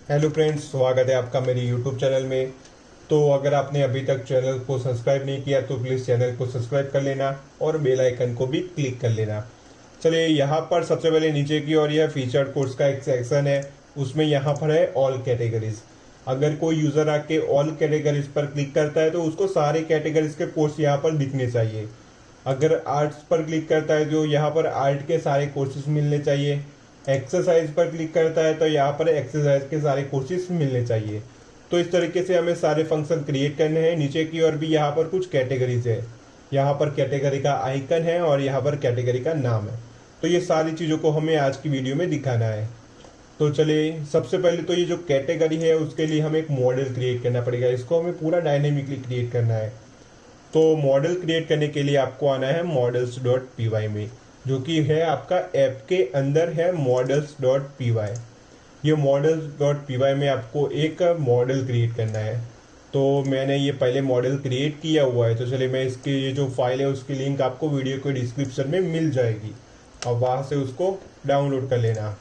Hello friends, स्वागत है आपका मेरे यूट्यूब चैनल में। तो अगर आपने अभी तक चैनल को सब्सक्राइब नहीं किया तो प्लीज़ चैनल को सब्सक्राइब कर लेना और बेल आइकन को भी क्लिक कर लेना। चलिए, यहाँ पर सबसे पहले नीचे की ओर यह फीचर्ड कोर्स का एक सेक्शन है। उसमें यहाँ पर है ऑल कैटेगरीज। अगर कोई यूज़र आके ऑल कैटेगरीज पर क्लिक करता है तो उसको सारे कैटेगरीज के कोर्स यहाँ पर दिखने चाहिए। अगर आर्ट्स पर क्लिक करता है तो यहाँ पर आर्ट के सारे कोर्सेज मिलने चाहिए। एक्सरसाइज पर क्लिक करता है तो यहाँ पर एक्सरसाइज के सारे कोर्सेज मिलने चाहिए। तो इस तरीके से हमें सारे फंक्शन क्रिएट करने हैं। नीचे की ओर भी यहाँ पर कुछ कैटेगरीज है। यहाँ पर कैटेगरी का आइकन है और यहाँ पर कैटेगरी का नाम है। तो ये सारी चीज़ों को हमें आज की वीडियो में दिखाना है। तो चलिए, सबसे पहले तो ये जो कैटेगरी है उसके लिए हमें एक मॉडल क्रिएट करना पड़ेगा। इसको हमें पूरा डायनेमिकली क्रिएट करना है। तो मॉडल क्रिएट करने के लिए आपको आना है models.py में, जो कि है आपका ऐप के अंदर है models.py। ये models.py में आपको एक मॉडल क्रिएट करना है। तो मैंने ये पहले मॉडल क्रिएट किया हुआ है। तो चलिए, मैं इसकी ये जो फाइल है उसकी लिंक आपको वीडियो के डिस्क्रिप्शन में मिल जाएगी और वहाँ से उसको डाउनलोड कर लेना।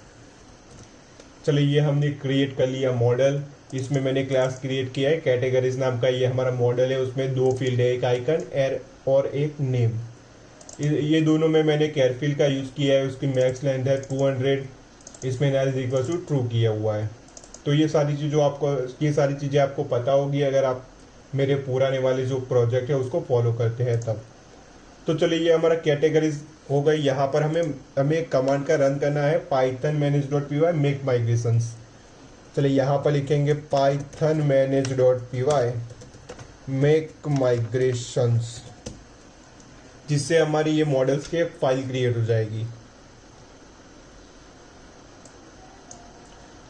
चलिए, ये हमने क्रिएट कर लिया मॉडल। इसमें मैंने क्लास क्रिएट किया है कैटेगरीज नाम का। ये हमारा मॉडल है, उसमें दो फील्ड है, एक आइकन एर और एक नेम। ये दोनों में मैंने कैरफिल का यूज़ किया है। उसकी मैक्स लेंथ है 200। इसमें null is equal to true किया हुआ है। तो ये सारी चीज़ें आपको पता होगी अगर आप मेरे पुराने वाले जो प्रोजेक्ट है उसको फॉलो करते हैं तब। तो चलिए, ये हमारा कैटेगरीज हो गई। यहाँ पर हमें एक कमांड का रन करना है, पाइथन manage.py मेक माइग्रेशंस। चलिए, यहाँ पर लिखेंगे पाइथन manage.py मेक माइग्रेशंस, जिससे हमारी ये मॉडल्स के फाइल क्रिएट हो जाएगी।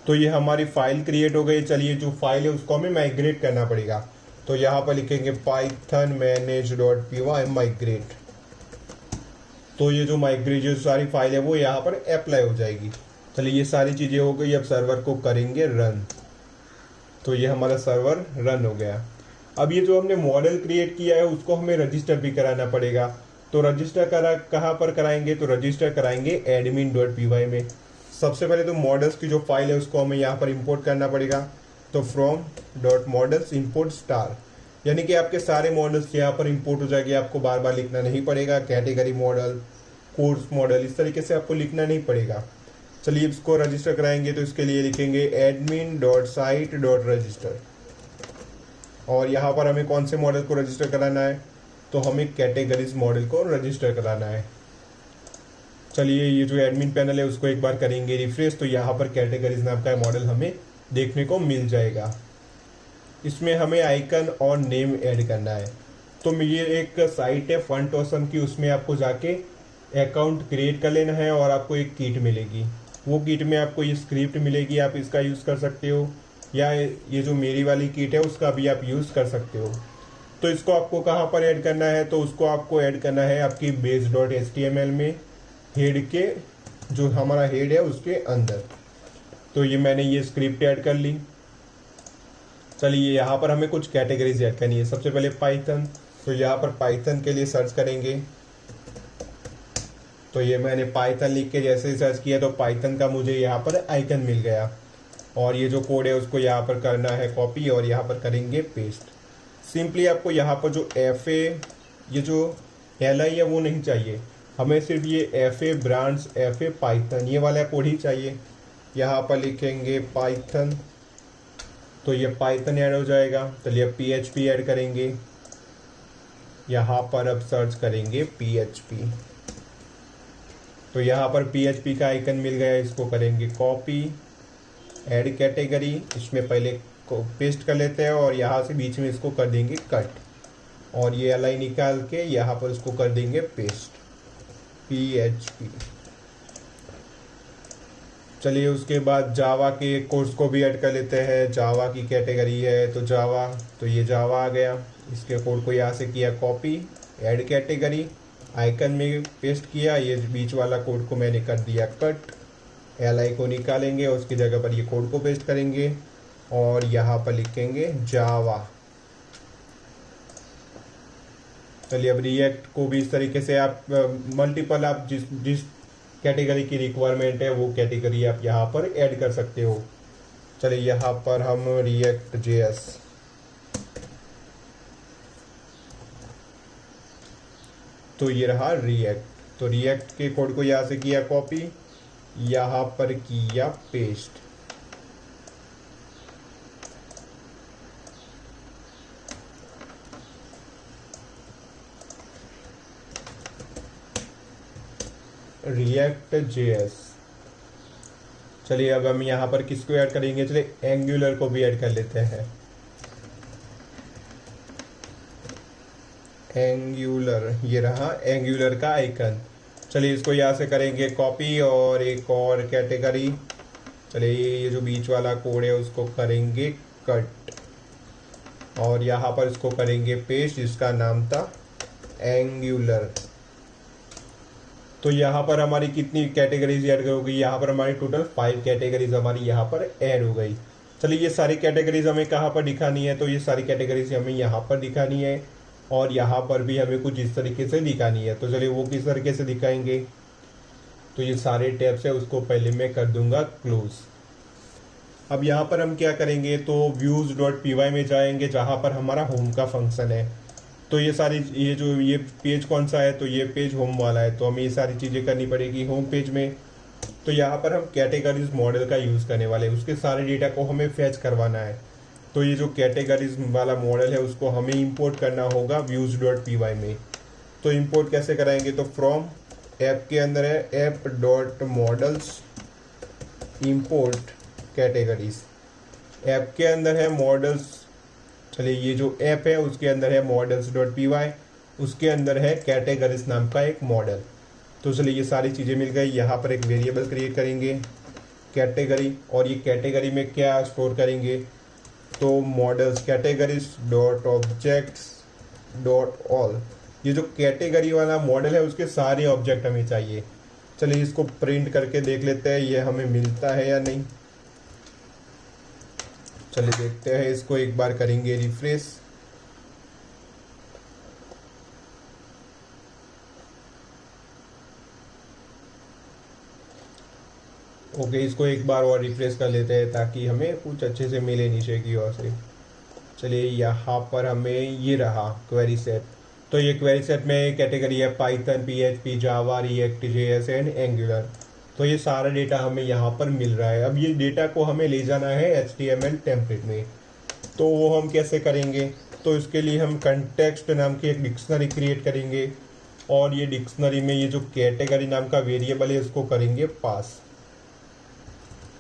तो ये हमारी फाइल क्रिएट हो गई। चलिए, जो फाइल है उसको हमें माइग्रेट करना पड़ेगा। तो यहाँ पर लिखेंगे पाइथन manage.py माइग्रेट। तो ये जो सारी फाइल है वो यहाँ पर अप्लाई हो जाएगी। चलिए, ये सारी चीज़ें हो गई। अब सर्वर को करेंगे रन। तो ये हमारा सर्वर रन हो गया। अब ये जो हमने मॉडल क्रिएट किया है उसको हमें रजिस्टर भी कराना पड़ेगा। तो रजिस्टर कहाँ पर कराएंगे? तो रजिस्टर कराएंगे admin.py में। सबसे पहले तो मॉडल्स की जो फाइल है उसको हमें यहाँ पर इंपोर्ट करना पड़ेगा। तो from.models import स्टार, यानी कि आपके सारे मॉडल्स यहाँ पर इंपोर्ट हो जाएंगे। आपको बार बार लिखना नहीं पड़ेगा। कैटेगरी मॉडल, कोर्स मॉडल, इस तरीके से आपको लिखना नहीं पड़ेगा। चलिए, इसको रजिस्टर कराएंगे तो इसके लिए लिखेंगे admin.site.register। और यहाँ पर हमें कौन से मॉडल को रजिस्टर कराना है? तो हमें कैटेगरीज मॉडल को रजिस्टर कराना है। चलिए, ये जो एडमिन पैनल है उसको एक बार करेंगे रिफ्रेश। तो यहाँ पर कैटेगरीज नाम का मॉडल हमें देखने को मिल जाएगा। इसमें हमें आइकन और नेम ऐड करना है। तो ये एक साइट है फंट ऑसम की, उसमें आपको जाके अकाउंट क्रिएट कर लेना है और आपको एक किट मिलेगी। वो किट में आपको ये स्क्रिप्ट मिलेगी, आप इसका यूज़ कर सकते हो, या ये जो मेरी वाली किट है उसका भी आप यूज़ कर सकते हो। तो इसको आपको कहाँ पर ऐड करना है? तो उसको आपको ऐड करना है आपकी base.html में, हेड के, जो हमारा हेड है उसके अंदर। तो ये मैंने ये स्क्रिप्ट ऐड कर ली। चलिए, यहाँ पर हमें कुछ कैटेगरीज ऐड करनी है। सबसे पहले पाइथन। तो यहाँ पर पाइथन के लिए सर्च करेंगे। तो ये मैंने पाइथन लिख के जैसे ही सर्च किया तो पाइथन का मुझे यहाँ पर आइकन मिल गया। और ये जो कोड है उसको यहाँ पर करना है कॉपी और यहाँ पर करेंगे पेस्ट। सिंपली आपको यहाँ पर जो ये जो LI है वो नहीं चाहिए, हमें सिर्फ ये FA ब्रांड्स, FA पाइथन, ये वाला कोड ही चाहिए। यहाँ पर लिखेंगे पाइथन, तो ये पाइथन ऐड हो जाएगा। चलिए, अब PHP ऐड करेंगे। यहाँ पर अब सर्च करेंगे PHP। तो यहाँ पर PHP का आइकन मिल गया। इसको करेंगे कॉपी, ऐड कैटेगरी, इसमें पहले को पेस्ट कर लेते हैं और यहाँ से बीच में इसको कर देंगे कट, और ये LI निकाल के यहाँ पर इसको कर देंगे पेस्ट, PHP। चलिए, उसके बाद जावा के कोर्स को भी ऐड कर लेते हैं। जावा की कैटेगरी है तो जावा, तो ये जावा आ गया। इसके कोड को यहाँ से किया कॉपी, ऐड कैटेगरी, आइकन में पेस्ट किया। ये बीच वाला कोड को मैंने कर दिया कट, LI को निकालेंगे और उसकी जगह पर ये कोड को पेस्ट करेंगे और यहाँ पर लिखेंगे जावा। चलिए, अब रिएक्ट को भी इस तरीके से आप मल्टीपल, आप जिस कैटेगरी की रिक्वायरमेंट है वो कैटेगरी आप यहाँ पर ऐड कर सकते हो। चलिए यहाँ पर हम रिएक्ट जेएस, तो ये रहा रिएक्ट। तो रिएक्ट के कोड को यहाँ से किया कॉपी, यहाँ पर किया पेस्ट। React JS. चलिए अब हम यहाँ पर किसको ऐड करेंगे, चलिए एंगुलर को भी ऐड कर लेते हैं। एंगुलर, ये रहा एंगुलर का आइकन। चलिए इसको यहाँ से करेंगे कॉपी और एक और कैटेगरी। चलिए ये जो बीच वाला कोड है उसको करेंगे कट और यहाँ पर इसको करेंगे पेस्ट, जिसका नाम था एंगुलर। तो यहाँ पर हमारी कितनी कैटेगरीज ऐड होगी, यहाँ पर हमारी टोटल 5 कैटेगरीज हमारी यहाँ पर ऐड हो गई। चलिए ये सारी कैटेगरीज हमें कहाँ पर दिखानी है, तो ये सारी कैटेगरीज हमें यहाँ पर दिखानी है और यहाँ पर भी हमें कुछ इस तरीके से दिखानी है। तो चलिए वो किस तरीके से दिखाएंगे, तो ये सारे टैब्स है उसको पहले मैं कर दूंगा क्लोज। अब यहाँ पर हम क्या करेंगे, तो views.py में जाएंगे जहाँ पर हमारा होम का फंक्शन है। तो ये सारी ये पेज कौन सा है, तो ये पेज होम वाला है, तो हमें ये सारी चीज़ें करनी पड़ेगी होम पेज में। तो यहाँ पर हम कैटेगरीज मॉडल का यूज़ करने वाले हैं, उसके सारे डेटा को हमें फैच करवाना है। तो ये जो कैटेगरीज वाला मॉडल है उसको हमें इंपोर्ट करना होगा views.py में। तो इंपोर्ट कैसे कराएंगे, तो फ्रॉम ऐप के अंदर है app.models इंपोर्ट कैटेगरीज, ऐप के अंदर है मॉडल्स। चलिए ये जो ऐप है उसके अंदर है models.py, उसके अंदर है कैटेगरीज नाम का एक मॉडल। तो चलिए ये सारी चीज़ें मिल गई। यहाँ पर एक वेरिएबल क्रिएट करेंगे कैटेगरी, और ये कैटेगरी में क्या स्टोर करेंगे, तो models categories dot objects dot all. ये जो कैटेगरी वाला मॉडल है उसके सारे ऑब्जेक्ट हमें चाहिए। चलिए इसको प्रिंट करके देख लेते हैं ये हमें मिलता है या नहीं। चलिए देखते हैं, इसको एक बार करेंगे रिफ्रेश। ओके, इसको एक बार और रिफ्रेश कर लेते हैं ताकि हमें कुछ अच्छे से मिले नीचे की ओर से। चलिए यहाँ पर हमें ये रहा क्वेरी सेट। तो ये क्वेरी सेट में कैटेगरी है Python, PHP, Java, react JS and angular. तो ये सारा डेटा हमें यहाँ पर मिल रहा है। अब ये डेटा को हमें ले जाना है HTML टेम्पलेट में। तो वो हम कैसे करेंगे, तो इसके लिए हम कंटेक्स्ट नाम की एक डिक्शनरी क्रिएट करेंगे और ये डिक्शनरी में ये जो कैटेगरी नाम का वेरिएबल है इसको करेंगे पास।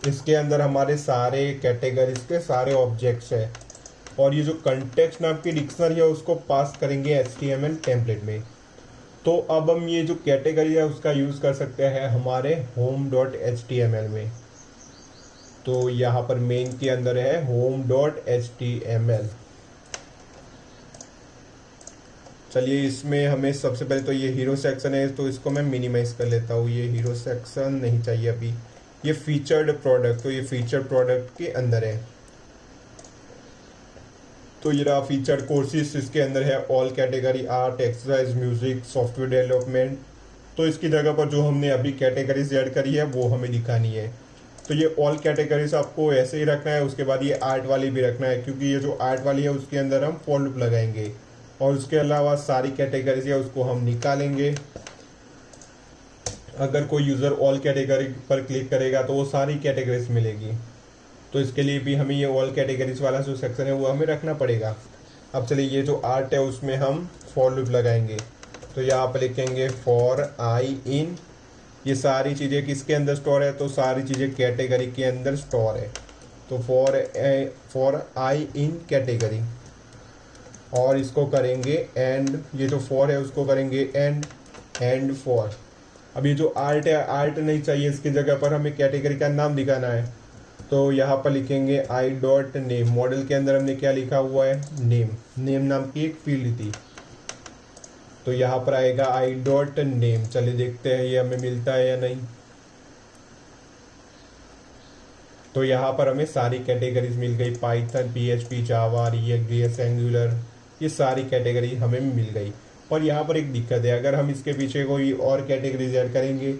इसके अंदर हमारे सारे कैटेगरीज के सारे ऑब्जेक्ट्स है और ये जो कंटेक्स्ट नाम की डिक्शनरी है उसको पास करेंगे HTML टेम्पलेट में। तो अब हम ये जो कैटेगरी है उसका यूज़ कर सकते हैं हमारे home.html में। तो यहाँ पर मेन के अंदर है home.html। चलिए इसमें हमें सबसे पहले तो ये हीरो सेक्शन है, तो इसको मैं मिनिमाइज कर लेता हूँ। ये हीरो सेक्शन नहीं चाहिए अभी। ये फीचर्ड प्रोडक्ट, तो ये फीचर्ड प्रोडक्ट के अंदर है। तो ये रहा फीचर्ड कोर्सेज, इसके अंदर है all category art, exercise, music, software development. तो इसकी जगह पर जो हमने अभी कैटेगरीज ऐड करी है वो हमें दिखानी है। तो ये ऑल कैटेगरीज आपको ऐसे ही रखना है, उसके बाद ये आर्ट वाली भी रखना है, क्योंकि ये जो आर्ट वाली है उसके अंदर हम फॉर लूप लगाएंगे और उसके अलावा सारी कैटेगरीज है उसको हम निकालेंगे। अगर कोई यूज़र ऑल कैटेगरी पर क्लिक करेगा तो वो सारी कैटेगरीज मिलेगी। तो इसके लिए भी हमें ये ऑल कैटेगरीज वाला जो सेक्शन है वो हमें रखना पड़ेगा। अब चलिए ये जो आर्ट है उसमें हम फॉर लूप लगाएंगे। तो यहाँ पर लिखेंगे फॉर आई इन, ये सारी चीज़ें किसके अंदर स्टोर है, तो सारी चीज़ें कैटेगरी के अंदर स्टोर है। तो फॉर आई इन कैटेगरी, और इसको करेंगे एंड, ये जो फॉर है उसको करेंगे एंड फॉर। अब ये जो आर्ट है, आर्ट नहीं चाहिए, इसकी जगह पर हमें कैटेगरी का नाम दिखाना है। तो यहाँ पर लिखेंगे आई डॉट नेम। मॉडल के अंदर हमने क्या लिखा हुआ है, नेम नाम की एक फील्ड थी, तो यहाँ पर आएगा आई डॉट नेम। चलिए देखते हैं ये हमें मिलता है या नहीं। तो यहाँ पर हमें सारी कैटेगरीज मिल गई, पाइथन, PHP, जावा, रिएक्ट जेएस, एंगुलर, ये सारी कैटेगरी हमें मिल गई। और यहाँ पर एक दिक्कत है, अगर हम इसके पीछे कोई और कैटेगरीज ऐड करेंगे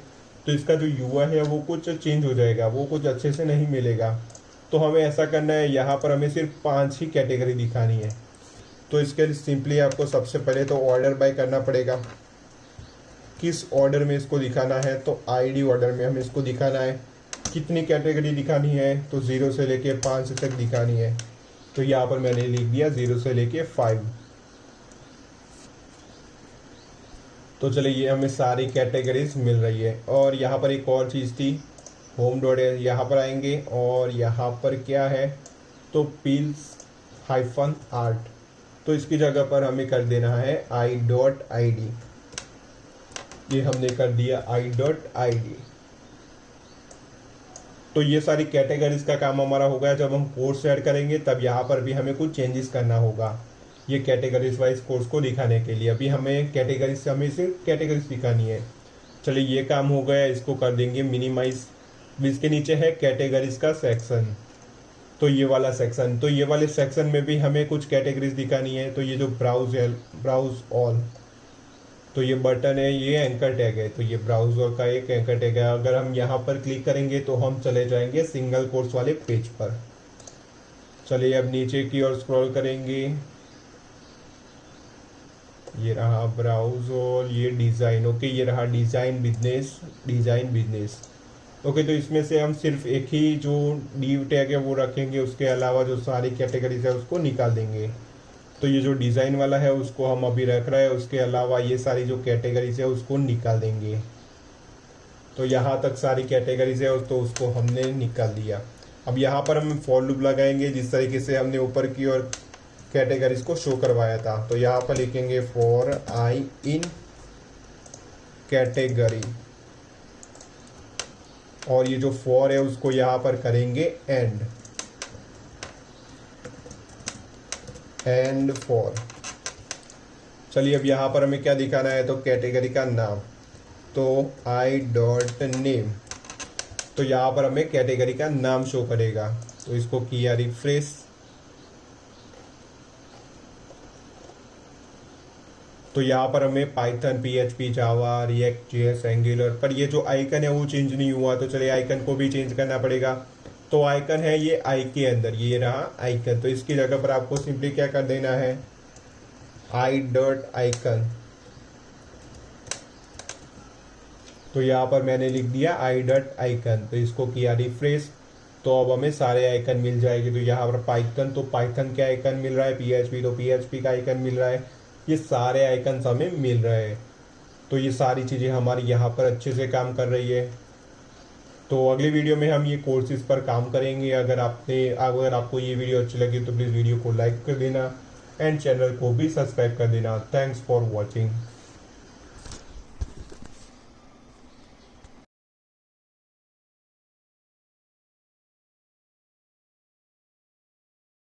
तो इसका जो UI है वो कुछ चेंज हो जाएगा, वो कुछ अच्छे से नहीं मिलेगा। तो हमें ऐसा करना है, यहाँ पर हमें सिर्फ 5 ही कैटेगरी दिखानी है। तो इसके लिए सिंपली आपको सबसे पहले तो ऑर्डर बाय करना पड़ेगा, किस ऑर्डर में इसको दिखाना है। तो आईडी ऑर्डर में हमें इसको दिखाना है। कितनी कैटेगरी दिखानी है, तो 0 से लेके 5 तक दिखानी है। तो यहाँ पर मैंने लिख दिया 0 से लेके 5। तो चलिए ये हमें सारी कैटेगरीज मिल रही है। और यहाँ पर एक और चीज़ थी, होम डॉट है, यहाँ पर आएंगे और यहाँ पर क्या है, तो pills-art, तो इसकी जगह पर हमें कर देना है i.id। ये हमने कर दिया i.id। तो ये सारी कैटेगरीज का काम हमारा हो गया। जब हम कोर्स ऐड करेंगे तब यहाँ पर भी हमें कुछ चेंजेस करना होगा ये कैटेगरीज वाइज कोर्स को दिखाने के लिए। अभी हमें कैटेगरीज से हमें सिर्फ कैटेगरीज दिखानी है। चलिए ये काम हो गया, इसको कर देंगे मिनिमाइज। इसके नीचे है कैटेगरीज का सेक्शन, तो ये वाला सेक्शन, तो ये वाले सेक्शन में भी हमें कुछ कैटेगरीज दिखानी है। तो ये जो ब्राउज है, ब्राउज ऑल, तो ये बटन है, ये एंकर टैग है, तो ये ब्राउजर का एक एंकर टैग है। अगर हम यहाँ पर क्लिक करेंगे तो हम चले जाएंगे सिंगल कोर्स वाले पेज पर। चलिए अब नीचे की ओर स्क्रॉल करेंगे, ये रहा ब्राउजर, ये डिज़ाइन, ओके, ये रहा डिज़ाइन बिजनेस। ओके, तो इसमें से हम सिर्फ एक ही जो डिव टैग है वो रखेंगे, उसके अलावा जो सारी कैटेगरीज है उसको निकाल देंगे। तो ये जो डिज़ाइन वाला है उसको हम अभी रख रहे हैं, उसके अलावा ये सारी जो कैटेगरीज है उसको निकाल देंगे। तो यहाँ तक सारी कैटेगरीज है तो उसको हमने निकाल दिया। अब यहाँ पर हम फॉर लूप लगाएंगे जिस तरीके से हमने ऊपर की ओर कैटेगरीज को शो करवाया था। तो यहाँ पर लिखेंगे फॉर आई इन कैटेगरी, और ये जो फॉर है उसको यहाँ पर करेंगे एंड फॉर। चलिए अब यहाँ पर हमें क्या दिखाना है, तो कैटेगरी का नाम, तो i.name, तो यहाँ पर हमें कैटेगरी का नाम शो करेगा। तो इसको किया रिफ्रेश, तो यहाँ पर हमें पाइथन, PHP, जावा, रिएक्ट, JS, एंगुलर, पर ये जो आइकन है वो चेंज नहीं हुआ। तो चलिए आइकन को भी चेंज करना पड़ेगा। तो आइकन है ये आई के अंदर, ये रहा आइकन, तो इसकी जगह पर आपको सिंपली क्या कर देना है, i.icon। तो यहाँ पर मैंने लिख दिया i.icon, तो इसको किया रिफ्रेश, तो अब हमें सारे आइकन मिल जाएंगे। तो यहाँ पर पाइथन, तो पाइथन के आइकन मिल रहा है, PHP तो PHP का आइकन मिल रहा है, ये सारे आइकन्स हमें मिल रहे हैं। तो ये सारी चीज़ें हमारी यहाँ पर अच्छे से काम कर रही है। तो अगली वीडियो में हम ये कोर्सेज पर काम करेंगे। अगर आपको ये वीडियो अच्छी लगी तो प्लीज़ वीडियो को लाइक कर देना एंड चैनल को भी सब्सक्राइब कर देना। Thanks for watching.